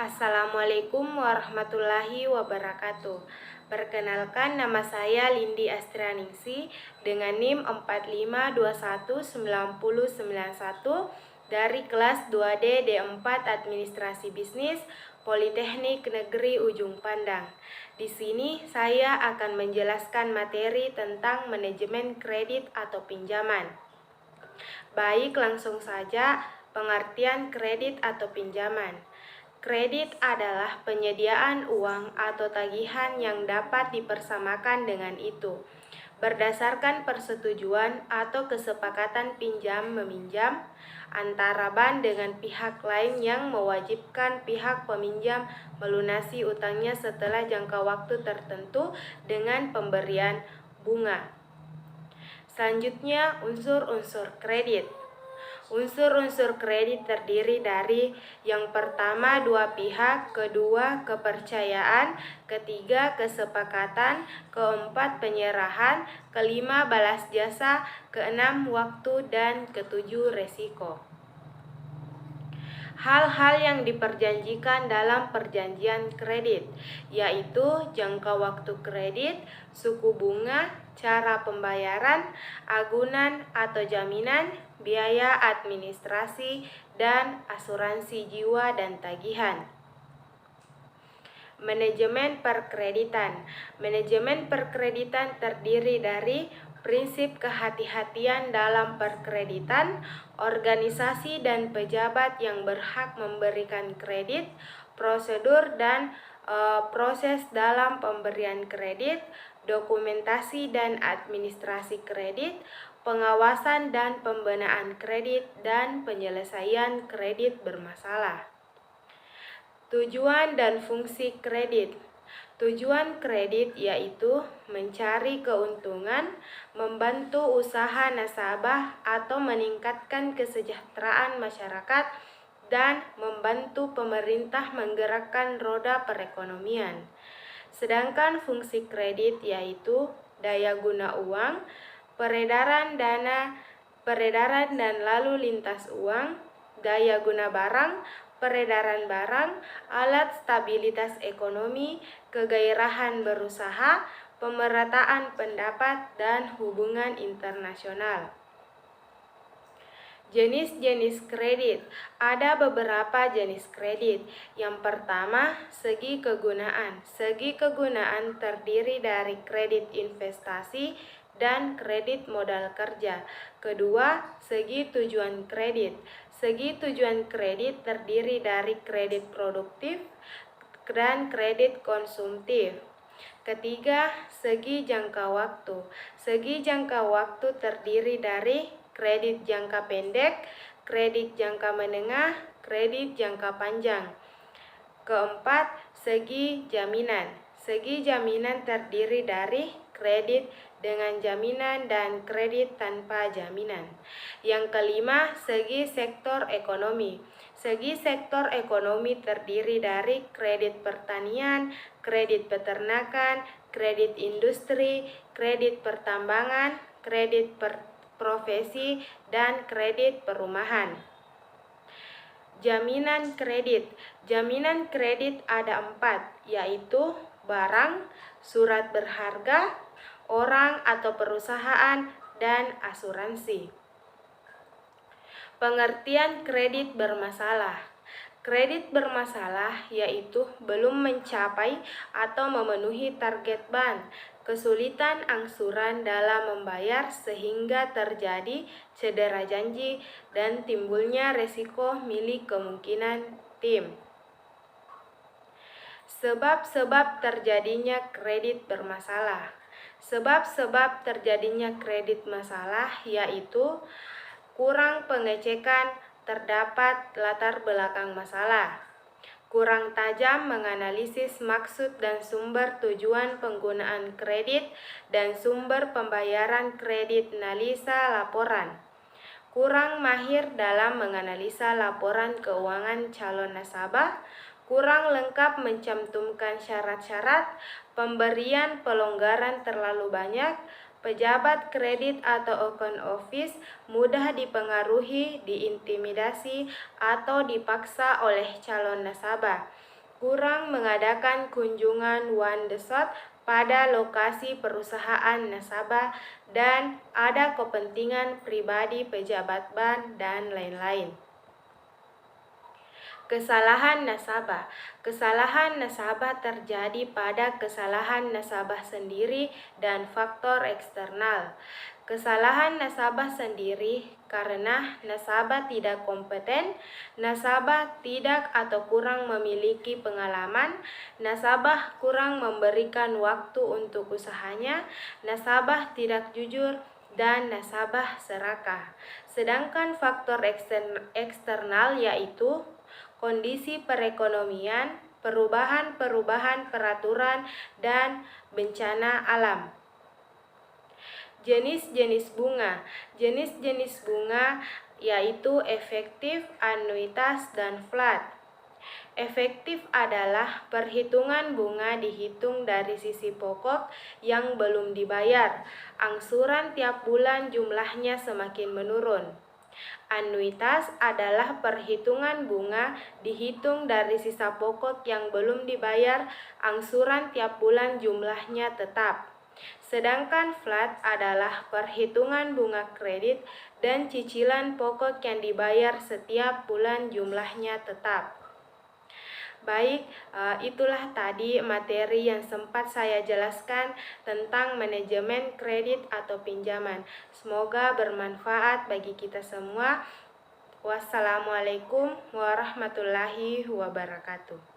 Assalamualaikum warahmatullahi wabarakatuh. Perkenalkan, nama saya Lindi Astrianingsi dengan NIM 45219091 dari kelas 2D D4 Administrasi Bisnis Politeknik Negeri Ujung Pandang. Di sini saya akan menjelaskan materi tentang manajemen kredit atau pinjaman. Baik, langsung saja pengertian kredit atau pinjaman. Kredit adalah penyediaan uang atau tagihan yang dapat dipersamakan dengan itu, berdasarkan persetujuan atau kesepakatan pinjam-meminjam antara bank dengan pihak lain yang mewajibkan pihak peminjam melunasi utangnya setelah jangka waktu tertentu dengan pemberian bunga. Selanjutnya, unsur-unsur kredit. Unsur-unsur kredit terdiri dari yang pertama dua pihak, kedua kepercayaan, ketiga kesepakatan, keempat penyerahan, kelima balas jasa, keenam waktu, dan ketujuh resiko. Hal-hal yang diperjanjikan dalam perjanjian kredit, yaitu jangka waktu kredit, suku bunga, cara pembayaran, agunan atau jaminan, biaya administrasi, dan asuransi jiwa dan tagihan. Manajemen perkreditan. Manajemen perkreditan terdiri dari prinsip kehati-hatian dalam perkreditan, organisasi dan pejabat yang berhak memberikan kredit, prosedur dan proses dalam pemberian kredit, dokumentasi dan administrasi kredit, pengawasan dan pembenahan kredit, dan penyelesaian kredit bermasalah. Tujuan dan fungsi kredit. Tujuan kredit yaitu mencari keuntungan, membantu usaha nasabah atau meningkatkan kesejahteraan masyarakat, dan membantu pemerintah menggerakkan roda perekonomian. Sedangkan fungsi kredit yaitu daya guna uang, peredaran dana, peredaran dan lalu lintas uang, daya guna barang, peredaran barang, alat stabilitas ekonomi, kegairahan berusaha, pemerataan pendapat, dan hubungan internasional. Jenis-jenis kredit. Ada beberapa jenis kredit. Yang pertama, segi kegunaan. Segi kegunaan terdiri dari kredit investasi dan kredit modal kerja. Kedua, segi tujuan kredit. Segi tujuan kredit terdiri dari kredit produktif dan kredit konsumtif. Ketiga, segi jangka waktu. Segi jangka waktu terdiri dari kredit jangka pendek, kredit jangka menengah, kredit jangka panjang. Keempat, segi jaminan. Segi jaminan terdiri dari kredit dengan jaminan dan kredit tanpa jaminan. Yang kelima, segi sektor ekonomi. Segi sektor ekonomi terdiri dari kredit pertanian, kredit peternakan, kredit industri, kredit pertambangan, kredit profesi, dan kredit perumahan. Jaminan kredit. Jaminan kredit ada 4, yaitu barang, surat berharga, orang atau perusahaan, dan asuransi. Pengertian kredit bermasalah. Kredit bermasalah yaitu belum mencapai atau memenuhi target bank, kesulitan angsuran dalam membayar sehingga terjadi cedera janji dan timbulnya resiko milik kemungkinan tim. Sebab-sebab terjadinya kredit bermasalah. Sebab-sebab terjadinya kredit masalah yaitu kurang pengecekan terdapat latar belakang masalah, kurang tajam menganalisis maksud dan sumber tujuan penggunaan kredit dan sumber pembayaran kredit analisa laporan, kurang mahir dalam menganalisa laporan keuangan calon nasabah, kurang lengkap mencantumkan syarat-syarat, pemberian pelonggaran terlalu banyak, Pejabat kredit atau account office mudah dipengaruhi, diintimidasi, atau dipaksa oleh calon nasabah. Kurang mengadakan kunjungan one the shot pada lokasi perusahaan nasabah, dan ada kepentingan pribadi pejabat bank dan lain-lain. Kesalahan nasabah. Kesalahan nasabah terjadi pada kesalahan nasabah sendiri dan faktor eksternal. Kesalahan nasabah sendiri karena nasabah tidak kompeten, nasabah tidak atau kurang memiliki pengalaman, nasabah kurang memberikan waktu untuk usahanya, nasabah tidak jujur, dan nasabah serakah. Sedangkan faktor eksternal yaitu kondisi perekonomian, perubahan-perubahan peraturan, dan bencana alam. Jenis-jenis bunga. Jenis-jenis bunga yaitu efektif, anuitas, dan flat. Efektif adalah perhitungan bunga dihitung dari sisi pokok yang belum dibayar. Angsuran tiap bulan jumlahnya semakin menurun. Anuitas adalah perhitungan bunga dihitung dari sisa pokok yang belum dibayar, angsuran tiap bulan jumlahnya tetap. Sedangkan flat adalah perhitungan bunga kredit dan cicilan pokok yang dibayar setiap bulan jumlahnya tetap. Baik, itulah tadi materi yang sempat saya jelaskan tentang manajemen kredit atau pinjaman. Semoga bermanfaat bagi kita semua. Wassalamualaikum warahmatullahi wabarakatuh.